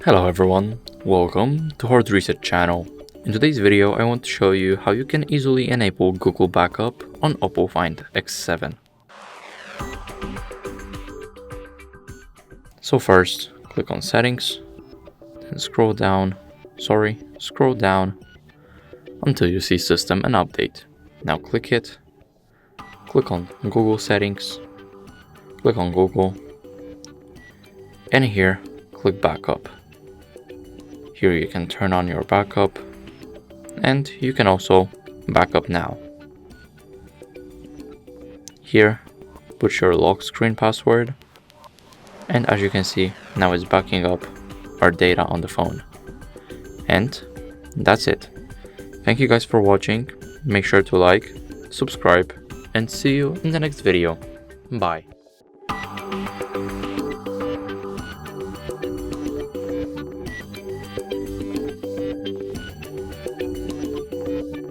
Hello everyone, welcome to HardReset channel. In today's video I want to show you how you can easily enable Google Backup on OPPO Find X7. So first, click on Settings, then scroll down until you see System and Update. Now click it, click on Google Settings, click on Google, and here click Backup. Here you can turn on your backup, and you can also backup now. Here, put your lock screen password, and as you can see, now it's backing up our data on the phone. And that's it. Thank you guys for watching. Make sure to like, subscribe, and see you in the next video. Bye.